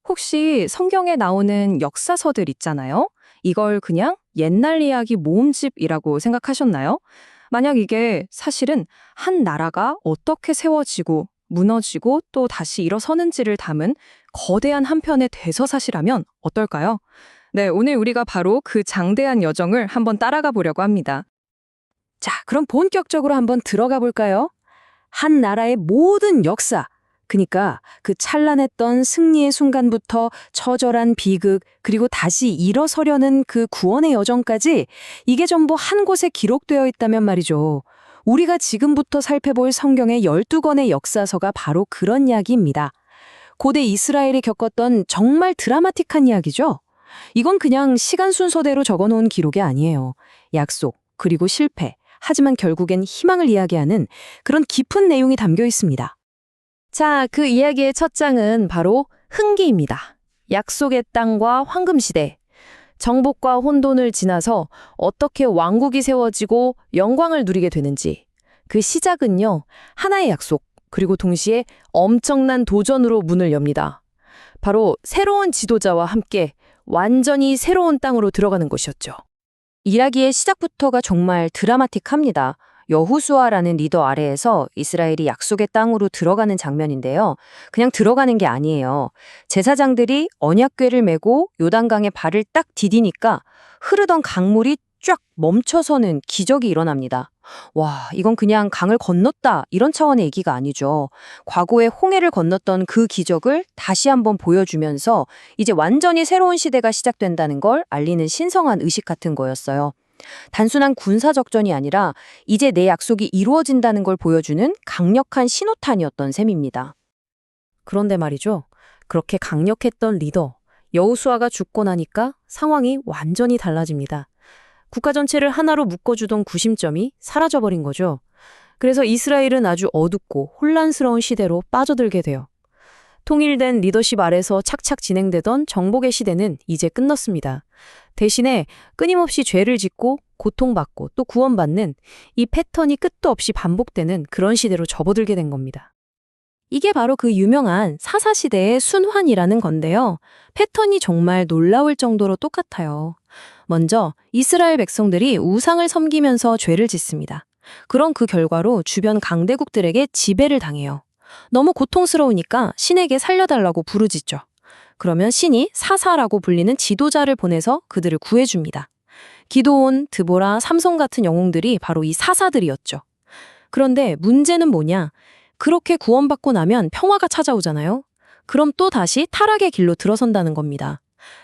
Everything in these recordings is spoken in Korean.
혹시 성경에 나오는 역사서들 있잖아요. 이걸 그냥 옛날 이야기 모음집이라고 생각하셨나요? 만약 이게 사실은 한 나라가 어떻게 세워지고 무너지고 또 다시 일어서는지를 담은 거대한 한 편의 대서사시라면 어떨까요? 네, 오늘 우리가 바로 그 장대한 여정을 한번 따라가 보려고 합니다. 자, 그럼 본격적으로 한번 들어가 볼까요? 한 나라의 모든 역사, 그러니까 그 찬란했던 승리의 순간부터 처절한 비극, 그리고 다시 일어서려는 그 구원의 여정까지 이게 전부 한 곳에 기록되어 있다면 말이죠. 우리가 지금부터 살펴볼 성경의 12권의 역사서가 바로 그런 이야기입니다. 고대 이스라엘이 겪었던 정말 드라마틱한 이야기죠. 이건 그냥 시간 순서대로 적어놓은 기록이 아니에요. 약속, 그리고 실패, 하지만 결국엔 희망을 이야기하는 그런 깊은 내용이 담겨 있습니다. 자, 그 이야기의 첫 장은 바로 흥기입니다. 약속의 땅과 황금시대. 정복과 혼돈을 지나서 어떻게 왕국이 세워지고 영광을 누리게 되는지. 그 시작은요, 하나의 약속, 그리고 동시에 엄청난 도전으로 문을 엽니다. 바로 새로운 지도자와 함께 완전히 새로운 땅으로 들어가는 것이었죠. 이야기의 시작부터가 정말 드라마틱합니다. 여호수아라는 리더 아래에서 이스라엘이 약속의 땅으로 들어가는 장면인데요. 그냥 들어가는 게 아니에요. 제사장들이 언약궤를 메고 요단강에 발을 딱 디디니까 흐르던 강물이 쫙 멈춰서는 기적이 일어납니다. 와, 이건 그냥 강을 건넜다 이런 차원의 얘기가 아니죠. 과거에 홍해를 건넜던 그 기적을 다시 한번 보여주면서 이제 완전히 새로운 시대가 시작된다는 걸 알리는 신성한 의식 같은 거였어요. 단순한 군사적전이 아니라 이제 내 약속이 이루어진다는 걸 보여주는 강력한 신호탄이었던 셈입니다. 그런데 말이죠. 그렇게 강력했던 리더, 여호수아가 죽고 나니까 상황이 완전히 달라집니다. 국가 전체를 하나로 묶어주던 구심점이 사라져버린 거죠. 그래서 이스라엘은 아주 어둡고 혼란스러운 시대로 빠져들게 돼요. 통일된 리더십 아래서 착착 진행되던 정복의 시대는 이제 끝났습니다. 대신에 끊임없이 죄를 짓고 고통받고 또 구원받는 이 패턴이 끝도 없이 반복되는 그런 시대로 접어들게 된 겁니다. 이게 바로 그 유명한 사사시대의 순환이라는 건데요. 패턴이 정말 놀라울 정도로 똑같아요. 먼저 이스라엘 백성들이 우상을 섬기면서 죄를 짓습니다. 그런 그 결과로 주변 강대국들에게 지배를 당해요. 너무 고통스러우니까 신에게 살려달라고 부르짖죠. 그러면 신이 사사라고 불리는 지도자를 보내서 그들을 구해줍니다. 기드온, 드보라, 삼손 같은 영웅들이 바로 이 사사들이었죠. 그런데 문제는 뭐냐? 그렇게 구원받고 나면 평화가 찾아오잖아요. 그럼 또 다시 타락의 길로 들어선다는 겁니다.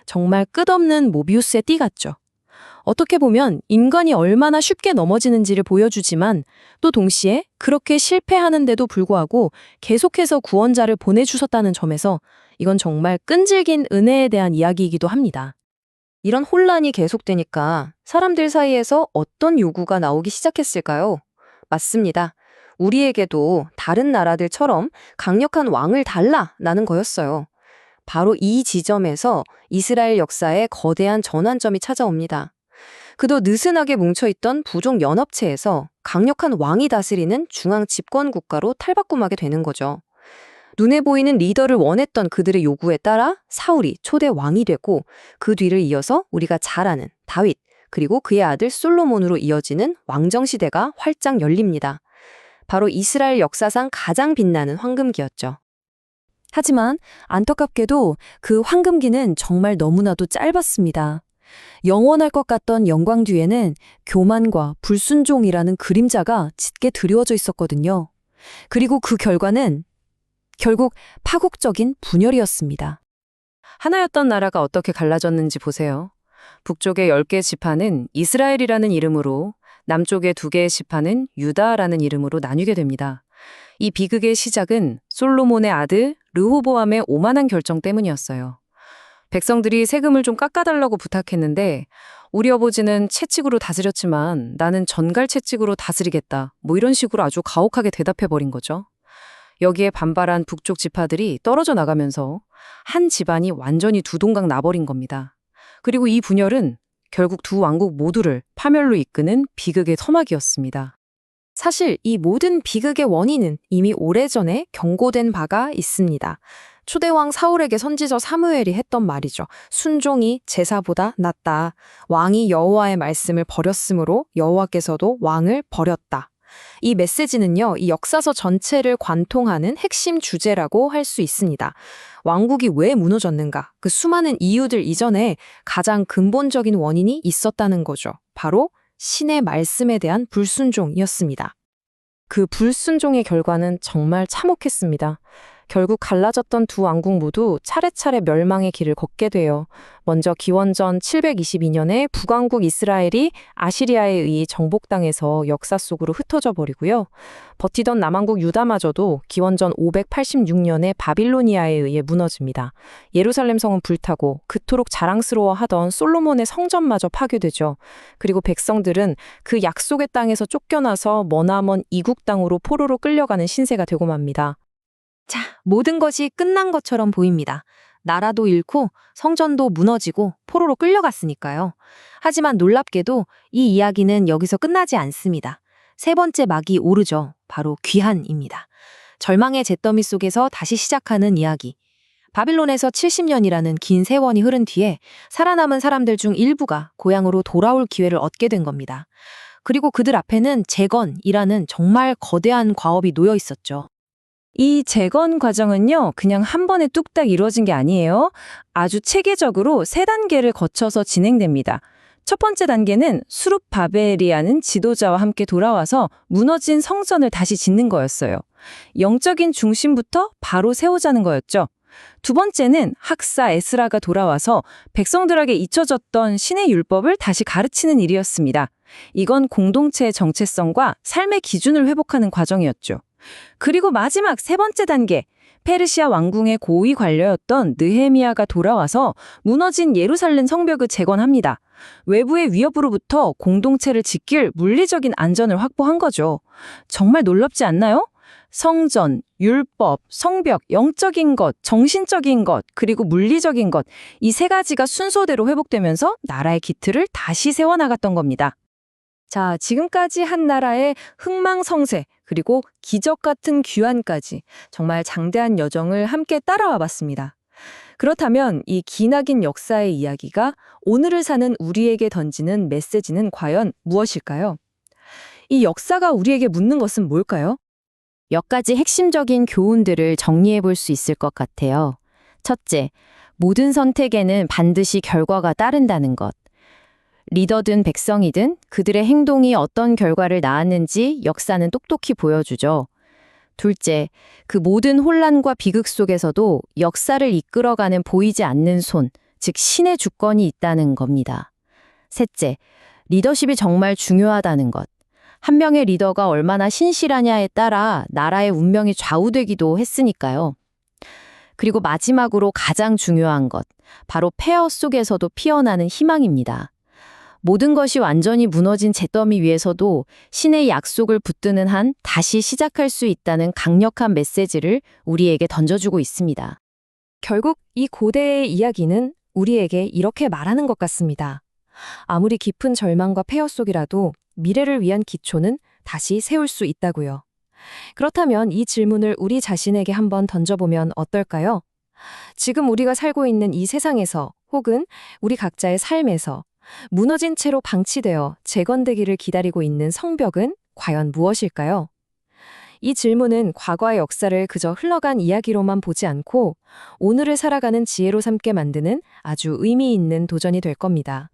정말 끝없는 모비우스의 띠 같죠. 어떻게 보면 인간이 얼마나 쉽게 넘어지는지를 보여주지만 또 동시에 그렇게 실패하는데도 불구하고 계속해서 구원자를 보내주셨다는 점에서 이건 정말 끈질긴 은혜에 대한 이야기이기도 합니다. 이런 혼란이 계속되니까 사람들 사이에서 어떤 요구가 나오기 시작했을까요? 맞습니다. 우리에게도 다른 나라들처럼 강력한 왕을 달라라는 거였어요. 바로 이 지점에서 이스라엘 역사의 거대한 전환점이 찾아옵니다. 그도 느슨하게 뭉쳐있던 부족 연합체에서 강력한 왕이 다스리는 중앙 집권 국가로 탈바꿈하게 되는 거죠. 눈에 보이는 리더를 원했던 그들의 요구에 따라 사울이 초대 왕이 되고 그 뒤를 이어서 우리가 잘 아는 다윗 그리고 그의 아들 솔로몬으로 이어지는 왕정시대가 활짝 열립니다. 바로 이스라엘 역사상 가장 빛나는 황금기였죠. 하지만 안타깝게도 그 황금기는 정말 너무나도 짧았습니다. 영원할 것 같던 영광 뒤에는 교만과 불순종이라는 그림자가 짙게 드리워져 있었거든요. 그리고 그 결과는 결국 파국적인 분열이었습니다. 하나였던 나라가 어떻게 갈라졌는지 보세요. 북쪽의 10개 지파는 이스라엘이라는 이름으로, 남쪽의 2개의 지파는 유다라는 이름으로 나뉘게 됩니다. 이 비극의 시작은 솔로몬의 아들 르호보암의 오만한 결정 때문이었어요. 백성들이 세금을 좀 깎아달라고 부탁했는데 우리 아버지는 채찍으로 다스렸지만 나는 전갈 채찍으로 다스리겠다. 이런 식으로 아주 가혹하게 대답해버린 거죠. 여기에 반발한 북쪽 지파들이 떨어져 나가면서 한 집안이 완전히 두 동강 나버린 겁니다. 그리고 이 분열은 결국 두 왕국 모두를 파멸로 이끄는 비극의 서막이었습니다. 사실 이 모든 비극의 원인은 이미 오래전에 경고된 바가 있습니다. 초대왕 사울에게 선지자 사무엘이 했던 말이죠. 순종이 제사보다 낫다. 왕이 여호와의 말씀을 버렸으므로 여호와께서도 왕을 버렸다. 이 메시지는요, 이 역사서 전체를 관통하는 핵심 주제라고 할 수 있습니다. 왕국이 왜 무너졌는가? 그 수많은 이유들 이전에 가장 근본적인 원인이 있었다는 거죠. 바로 신의 말씀에 대한 불순종이었습니다. 그 불순종의 결과는 정말 참혹했습니다. 결국 갈라졌던 두 왕국 모두 차례차례 멸망의 길을 걷게 돼요. 먼저 기원전 722년에 북왕국 이스라엘이 아시리아에 의해 정복당해서 역사 속으로 흩어져 버리고요. 버티던 남왕국 유다마저도 기원전 586년에 바빌로니아에 의해 무너집니다. 예루살렘 성은 불타고 그토록 자랑스러워하던 솔로몬의 성전마저 파괴되죠. 그리고 백성들은 그 약속의 땅에서 쫓겨나서 머나먼 이국 땅으로 포로로 끌려가는 신세가 되고 맙니다. 자, 모든 것이 끝난 것처럼 보입니다. 나라도 잃고 성전도 무너지고 포로로 끌려갔으니까요. 하지만 놀랍게도 이 이야기는 여기서 끝나지 않습니다. 세 번째 막이 오르죠. 바로 귀환입니다. 절망의 잿더미 속에서 다시 시작하는 이야기. 바빌론에서 70년이라는 긴 세월이 흐른 뒤에 살아남은 사람들 중 일부가 고향으로 돌아올 기회를 얻게 된 겁니다. 그리고 그들 앞에는 재건이라는 정말 거대한 과업이 놓여 있었죠. 이 재건 과정은요, 그냥 한 번에 뚝딱 이루어진 게 아니에요. 아주 체계적으로 세 단계를 거쳐서 진행됩니다. 첫 번째 단계는 수룹 바벨이라는 지도자와 함께 돌아와서 무너진 성전을 다시 짓는 거였어요. 영적인 중심부터 바로 세우자는 거였죠. 두 번째는 학사 에스라가 돌아와서 백성들에게 잊혀졌던 신의 율법을 다시 가르치는 일이었습니다. 이건 공동체의 정체성과 삶의 기준을 회복하는 과정이었죠. 그리고 마지막 세 번째 단계, 페르시아 왕궁의 고위 관료였던 느헤미야가 돌아와서 무너진 예루살렘 성벽을 재건합니다. 외부의 위협으로부터 공동체를 지킬 물리적인 안전을 확보한 거죠. 정말 놀랍지 않나요? 성전, 율법, 성벽, 영적인 것, 정신적인 것, 그리고 물리적인 것, 이 세 가지가 순서대로 회복되면서 나라의 기틀을 다시 세워나갔던 겁니다. 자, 지금까지 한 나라의 흥망성쇠, 그리고 기적 같은 귀환까지 정말 장대한 여정을 함께 따라와 봤습니다. 그렇다면 이 기나긴 역사의 이야기가 오늘을 사는 우리에게 던지는 메시지는 과연 무엇일까요? 이 역사가 우리에게 묻는 것은 뭘까요? 몇 가지 핵심적인 교훈들을 정리해 볼 수 있을 것 같아요. 첫째, 모든 선택에는 반드시 결과가 따른다는 것. 리더든 백성이든 그들의 행동이 어떤 결과를 낳았는지 역사는 똑똑히 보여주죠. 둘째, 그 모든 혼란과 비극 속에서도 역사를 이끌어가는 보이지 않는 손, 즉 신의 주권이 있다는 겁니다. 셋째, 리더십이 정말 중요하다는 것. 한 명의 리더가 얼마나 신실하냐에 따라 나라의 운명이 좌우되기도 했으니까요. 그리고 마지막으로 가장 중요한 것, 바로 폐허 속에서도 피어나는 희망입니다. 모든 것이 완전히 무너진 잿더미 위에서도 신의 약속을 붙드는 한 다시 시작할 수 있다는 강력한 메시지를 우리에게 던져주고 있습니다. 결국 이 고대의 이야기는 우리에게 이렇게 말하는 것 같습니다. 아무리 깊은 절망과 폐허 속이라도 미래를 위한 기초는 다시 세울 수 있다고요. 그렇다면 이 질문을 우리 자신에게 한번 던져보면 어떨까요? 지금 우리가 살고 있는 이 세상에서 혹은 우리 각자의 삶에서 무너진 채로 방치되어 재건되기를 기다리고 있는 성벽은 과연 무엇일까요? 이 질문은 과거의 역사를 그저 흘러간 이야기로만 보지 않고 오늘을 살아가는 지혜로 삼게 만드는 아주 의미 있는 도전이 될 겁니다.